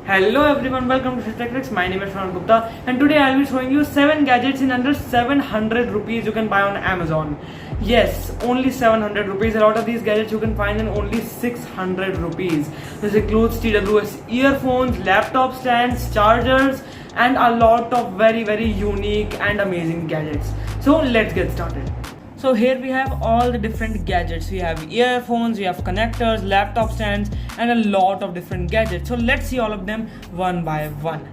Hello everyone, welcome to Technics. My name is Shivansh Gupta and today I'll be showing you 7 gadgets in under 700 rupees you can buy on Amazon. Yes, only 700 rupees. A lot of these gadgets you can find in only 600 rupees. This includes TWS earphones, laptop stands, chargers and a lot of very unique and amazing gadgets. So let's get started. So here we have all the different gadgets. We have earphones, we have connectors, laptop stands and a lot of different gadgets. So let's see all of them one by one.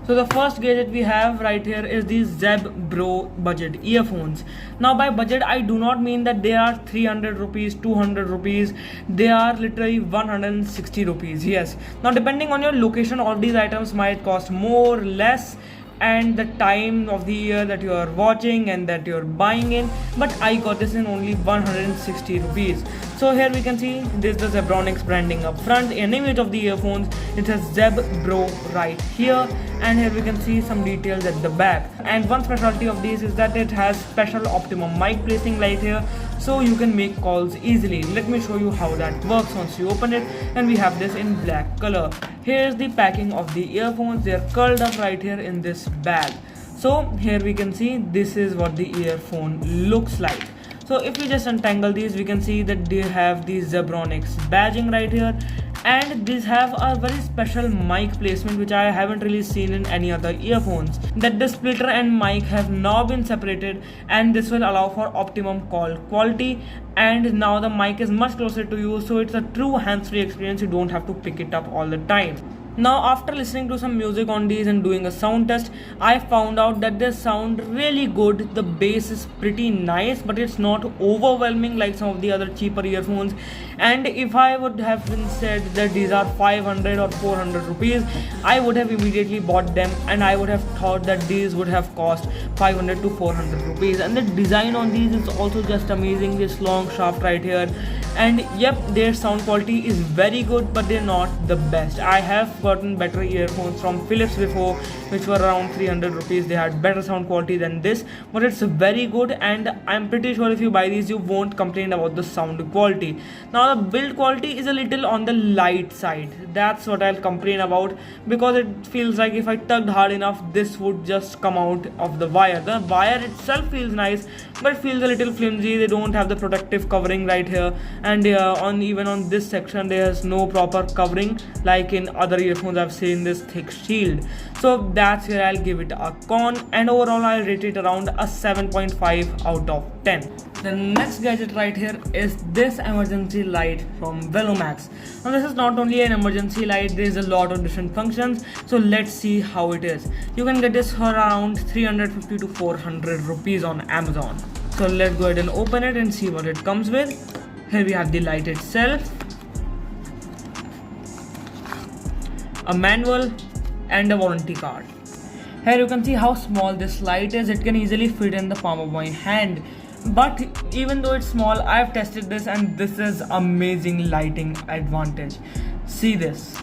So the first gadget we have right here is these Zeb Bro budget earphones. Now by budget I do not mean that they are 300 rupees, 200 rupees. They are literally 160 rupees. Yes. Now depending on your location, all these items might cost more, less, and the time of the year that you are watching and that you're buying in, but I got this in only 160 rupees. So here we can see this is the Portronics branding up front, an image of the earphones. It says Zeb Bro right here, and here we can see some details at the back. And one specialty of these is that it has special optimum mic placing right here, so you can make calls easily. Let me show you how that works once you open it. And we have this in black color. Here's the packing of the earphones. They are curled up right here in this bag. So here we can see this is what the earphone looks like. So if we just untangle these, we can see that they have the Zebronics badging right here, and these have a very special mic placement which I haven't really seen in any other earphones. That the splitter and mic have now been separated, and this will allow for optimum call quality, and now the mic is much closer to you, so it's a true hands-free experience. You don't have to pick it up all the time. Now after listening to some music on these and doing a sound test, I found out that they sound really good. The bass is pretty nice, but it's not overwhelming like some of the other cheaper earphones. And if I would have been said that these are 500 or 400 rupees, I would have immediately bought them, and I would have thought that these would have cost 500 to 400 rupees. And the design on these is also just amazing. This long shaft right here, and yep, their sound quality is very good, but they're not the best. I have gotten better earphones from Philips before, which were around 300 rupees. They had better sound quality than this, but it's very good, and I'm pretty sure if you buy these you won't complain about the sound quality. Now the build quality is a little on the light side. That's what I'll complain about, because it feels like if I tugged hard enough this would just come out of the wire. The wire itself feels nice, but it feels a little flimsy. They don't have the protective covering right here, and even on this section there's no proper covering like in other earphones. I've seen this thick shield. So that's where I'll give it a con, and overall I'll rate it around a 7.5 out of 10. The next gadget right here is this emergency light from VELOMAX. Now this is not only an emergency light, there is a lot of different functions. So let's see how it is. You can get this for around 350 to 400 rupees on Amazon. So let's go ahead and open it and see what it comes with. Here we have the light itself, a manual and a warranty card. Here you can see how small this light is. It can easily fit in the palm of my hand. But even though it's small, I've tested this and this is amazing lighting advantage. See this.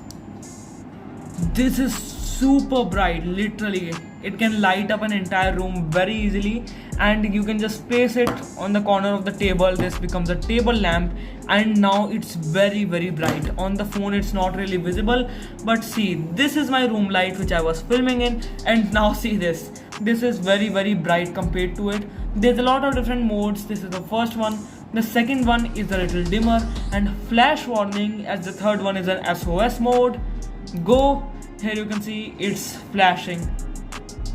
This is super bright, literally. It can light up an entire room very easily, and you can just place it on the corner of the table. This becomes a table lamp, and now it's very bright. On the phone it's not really visible, but see, this is my room light which I was filming in, and now see this. This is very bright compared to it. There's a lot of different modes. This is the first one. The second one is a little dimmer, and flash warning, as the third one is an SOS mode. Go. Here you can see it's flashing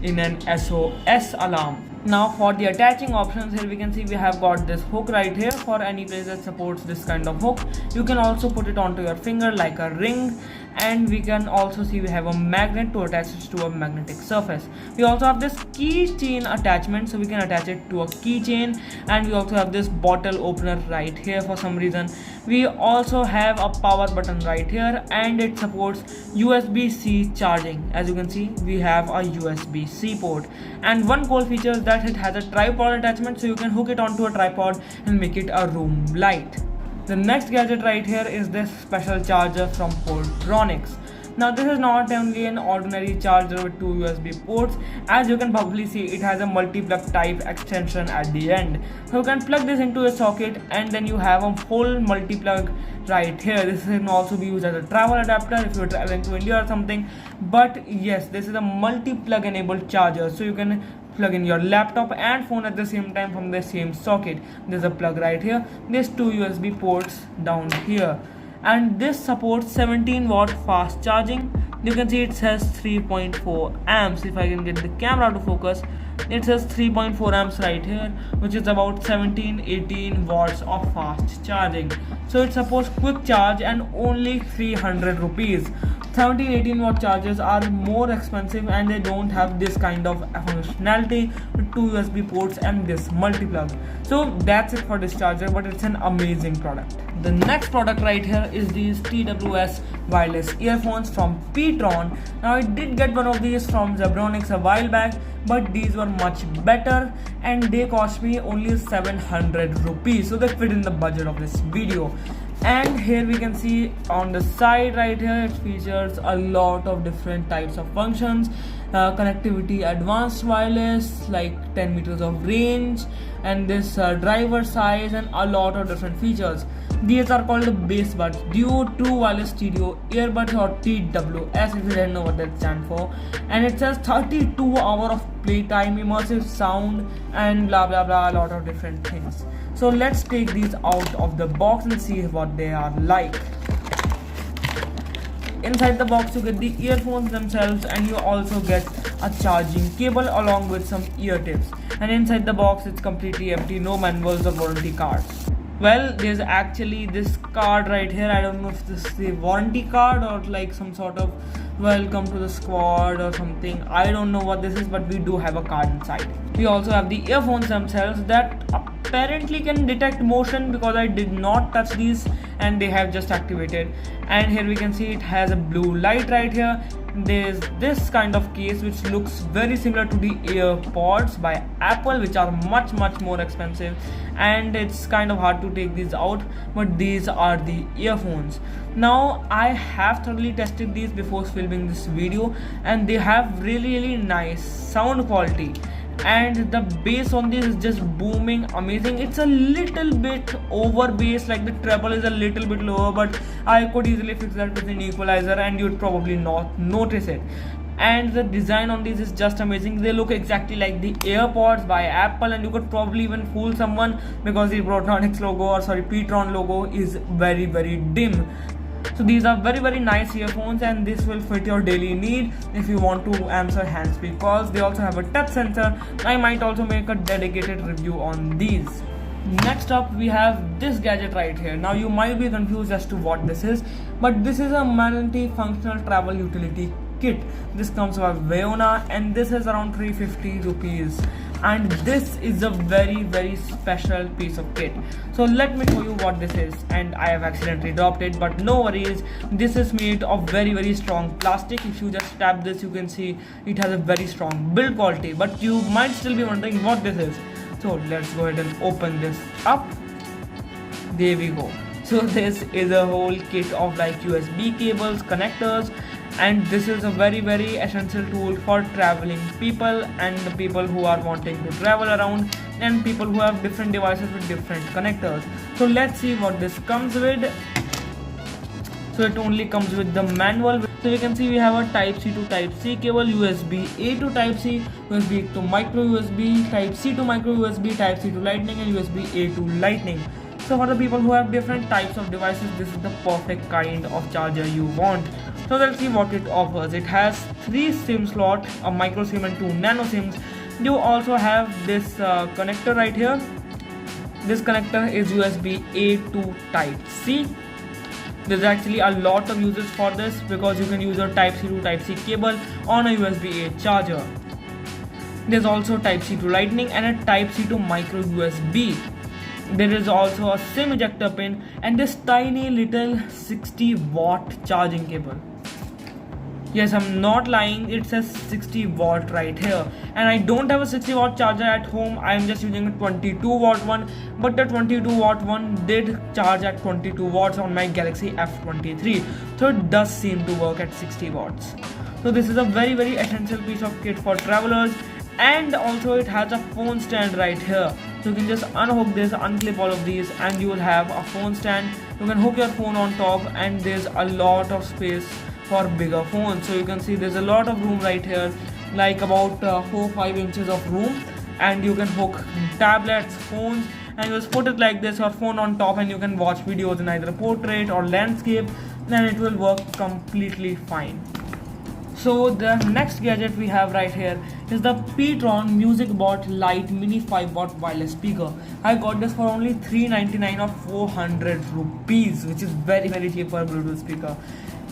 in an SOS alarm. Now for the attaching options, here we can see we have got this hook right here for any place that supports this kind of hook. You can also put it onto your finger like a ring, and we can also see we have a magnet to attach it to a magnetic surface. We also have this keychain attachment, so we can attach it to a keychain, and we also have this bottle opener right here for some reason. We also have a power button right here, and it supports USB-C charging. As you can see, we have a USB-C port, and one cool feature is that it has a tripod attachment, so you can hook it onto a tripod and make it a room light. The next gadget right here is this special charger from Portronics. Now this is not only an ordinary charger with 2 USB ports. As you can probably see, it has a multi-plug type extension at the end. So you can plug this into a socket and then you have a whole multi-plug right here. This can also be used as a travel adapter if you're traveling to India or something. But yes, this is a multi-plug enabled charger, so you can plug in your laptop and phone at the same time from the same socket. There's a plug right here. There's 2 USB ports down here, and this supports 17-watt fast charging. You can see it says 3.4 amps. If I can get the camera to focus, it says 3.4 amps right here, which is about 17-18 watts of fast charging. So it supports quick charge and only 300 rupees. 17-18 watt chargers are more expensive and they don't have this kind of functionality with 2 USB ports and this multi-plug. So that's it for this charger, but it's an amazing product. The next product right here is these TWS wireless earphones from Ptron. Now I did get one of these from Portronics a while back, but these were much better and they cost me only 700 rupees, so they fit in the budget of this video. And here we can see on the side right here, it features a lot of different types of functions, connectivity, advanced wireless, like 10 meters of range, and this driver size, and a lot of different features. These are called the bass buds, Duo True Wireless Stereo Earbuds, or TWS if you don't know what that stands for. And it says 32 hours of playtime, immersive sound, and blah blah blah, a lot of different things. So let's take these out of the box and see what they are like. Inside the box you get the earphones themselves, and you also get a charging cable along with some ear tips. And inside the box it's completely empty, no manuals or warranty cards. Well, there's actually this card right here. I don't know if this is the warranty card or like some sort of welcome to the squad or something. I don't know what this is, but we do have a card inside. We also have the earphones themselves that apparently can detect motion, because I did not touch these and they have just activated. And here we can see it has a blue light right here. There's this kind of case which looks very similar to the AirPods by Apple, which are much more expensive, and it's kind of hard to take these out, but these are the earphones. Now I have thoroughly tested these before filming this video, and they have really nice sound quality, and the bass on this is just booming, amazing. It's a little bit over bass, like the treble is a little bit lower, but I could easily fix that with an equalizer and you'd probably not notice it. And the design on this is just amazing. They look exactly like the AirPods by Apple, and you could probably even fool someone because the Portronics logo, or sorry, Ptron logo is very dim. So these are very nice earphones, and this will fit your daily need if you want to answer hands-free calls. They also have a touch sensor. I might also make a dedicated review on these. Next up we have this gadget right here. Now you might be confused as to what this is, but this is a multi-functional travel utility kit. This comes with Veona, and this is around 350 rupees. And this is a very special piece of kit. So let me show you what this is. And I have accidentally dropped it, but no worries. This is made of very strong plastic. If you just tap this, you can see it has a very strong build quality, but you might still be wondering what this is. So let's go ahead and open this up. There we go. So this is a whole kit of like USB cables, connectors, and this is a very essential tool for traveling people and the people who are wanting to travel around, and people who have different devices with different connectors. So let's see what this comes with. So it only comes with the manual. So you can see we have a type C to type C cable, USB A to type C, USB to micro USB, type C to micro USB, type C to lightning, and USB A to lightning. So for the people who have different types of devices, this is the perfect kind of charger you want. So let's see what it offers. It has 3 SIM slots, a micro SIM and 2 nano SIMs. You also have this connector right here. This connector is USB A to type C. There's actually a lot of uses for this, because you can use a type C to type C cable on a USB A charger. There's also type C to lightning and a type C to micro USB. There is also a SIM ejector pin and this tiny little 60-watt charging cable. Yes, I'm not lying, it says 60 watt right here, and I don't have a 60 watt charger at home. I'm just using a 22 watt one, but the 22 watt one did charge at 22 watts on my Galaxy F23, so it does seem to work at 60 watts. So this is a very essential piece of kit for travelers, and also it has a phone stand right here. So you can just unhook this, unclip all of these, and you will have a phone stand. You can hook your phone on top, and there's a lot of space for bigger phones. So you can see there's a lot of room right here, like about 4-5 inches of room, and you can hook tablets, phones, and just put it like this, your phone on top, and you can watch videos in either portrait or landscape, and it will work completely fine. So the next gadget we have right here is the Ptron Music Bot Lite Mini 5 watt wireless speaker. I got this for only $399 or 400 rupees, which is very cheap for a Bluetooth speaker.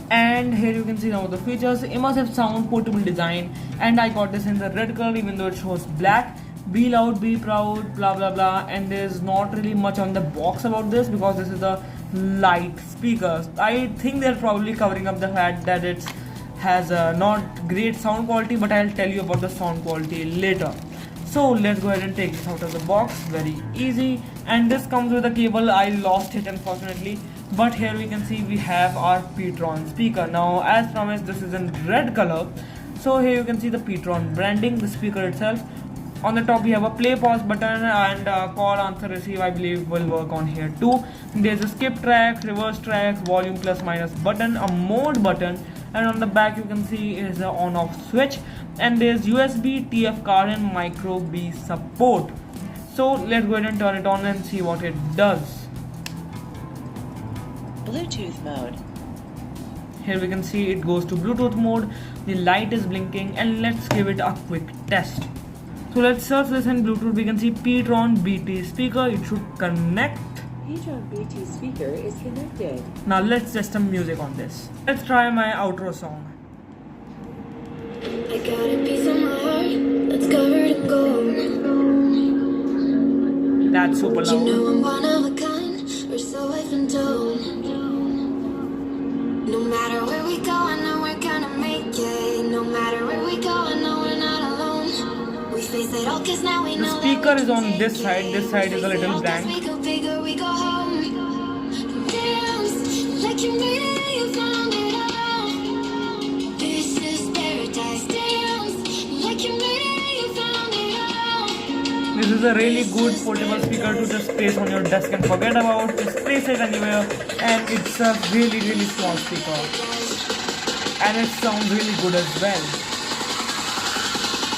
And here you can see some of the features: immersive sound, portable design, and I got this in the red color even though it shows black. Be loud, be proud, blah blah blah, and there's not really much on the box about this because this is a light speaker. I think they're probably covering up the fact that it has not great sound quality, but I'll tell you about the sound quality later. So let's go ahead and take this out of the box. Very easy. And this comes with a cable. I lost it unfortunately, but here we can see we have our Ptron speaker. Now as promised, this is in red color. So here you can see the Ptron branding, the speaker itself. On the top we have a play pause button, and call answer receive I believe will work on here too. There's a skip track, reverse track, volume plus minus button, a mode button, and on the back you can see is the on off switch, and there's USB, TF card, and micro B support. So let's go ahead and turn it on and see what it does. Bluetooth mode. Here we can see it goes to Bluetooth mode, the light is blinking, and let's give it a quick test. So let's search this in Bluetooth. We can see Ptron BT speaker, it should connect. Ptron BT speaker is connected. Now let's test some music on this. Let's try my outro song. I got a piece of my heart that's covered in gold. That's super loud. You know I'm one of a kind, or so I've been told. No matter where we go, I know we're gonna make it. No matter where we go, I know we're not alone. We face it all 'cause now we know. The speaker is on this side is a little blank. We go bigger, we go home. Dance like you made it, you found it all. This is paradise. Dance like you made it, you found it all. This is a really good portable speaker to just place on your desk and forget about. Just place it anywhere, and it's a really small speaker, and it sounds really good as well.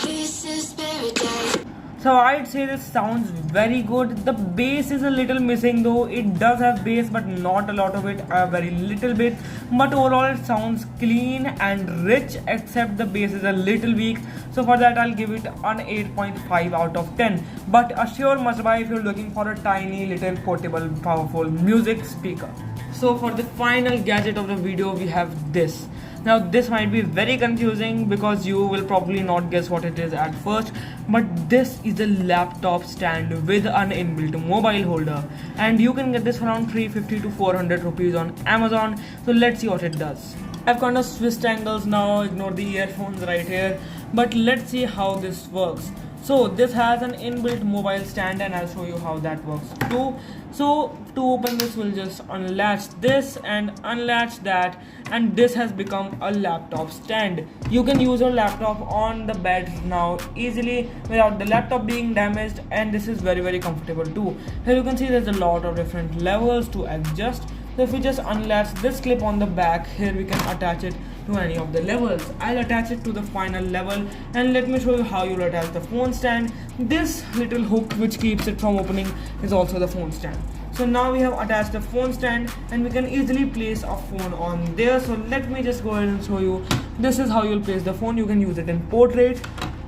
This is paradise. So I'd say this sounds very good. The bass is a little missing though. It does have bass, but not a lot of it, a very little bit. But overall it sounds clean and rich, except the bass is a little weak. So for that I'll give it an 8.5 out of 10. But a sure must buy if you're looking for a tiny little portable powerful music speaker. So for the final gadget of the video we have this. Now this might be very confusing because you will probably not guess what it is at first, but this is a laptop stand with an inbuilt mobile holder, and you can get this for around 350 to 400 rupees on Amazon. So let's see what it does. I've kind of switched angles now, ignore the earphones right here, but let's see how this works. So this has an inbuilt mobile stand, and I'll show you how that works too. So to open this, we'll just unlatch this and unlatch that, and this has become a laptop stand. You can use your laptop on the bed now easily without the laptop being damaged, and this is very comfortable too. Here you can see there's a lot of different levels to adjust. So if we just unlatch this clip on the back, here we can attach it to any of the levels. I'll attach it to the final level, and let me show you how you'll attach the phone stand. This little hook which keeps it from opening is also the phone stand. So now we have attached the phone stand, and we can easily place a phone on there. So let me just go ahead and show you. This is how you'll place the phone. You can use it in portrait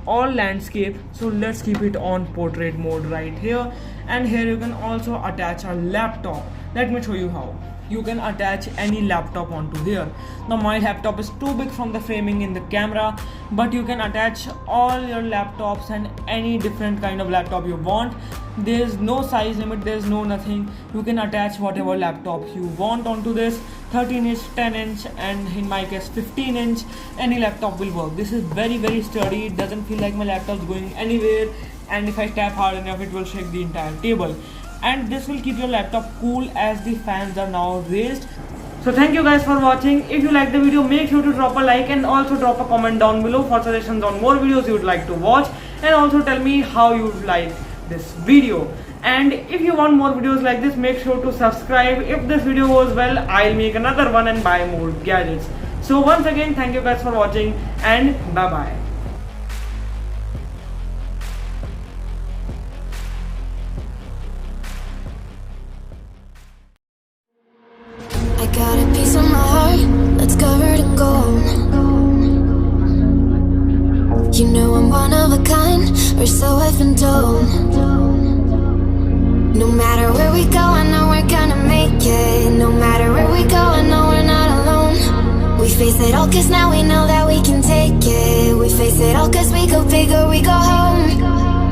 or landscape. So let's keep it on portrait mode right here, and here you can also attach a laptop. Let me show you how. You can attach any laptop onto here. Now my laptop is too big from the framing in the camera, but you can attach all your laptops and any different kind of laptop you want. There's no size limit, there's no nothing. You can attach whatever laptop you want onto this. 13 inch, 10 inch, and in my case 15 inch, any laptop will work. This is very sturdy. It doesn't feel like my laptop's going anywhere, and if I tap hard enough it will shake the entire table. And this will keep your laptop cool as the fans are now raised. So thank you guys for watching. If you like the video, make sure to drop a like and also drop a comment down below for suggestions on more videos you would like to watch, and also tell me how you would like this video. And if you want more videos like this, make sure to subscribe. If this video goes well, I'll make another one and buy more gadgets. So once again, thank you guys for watching, and bye bye. I got a piece of my heart that's covered in gold. You know I'm one of a kind, or so I've been told. No matter where we go, I know we're gonna make it.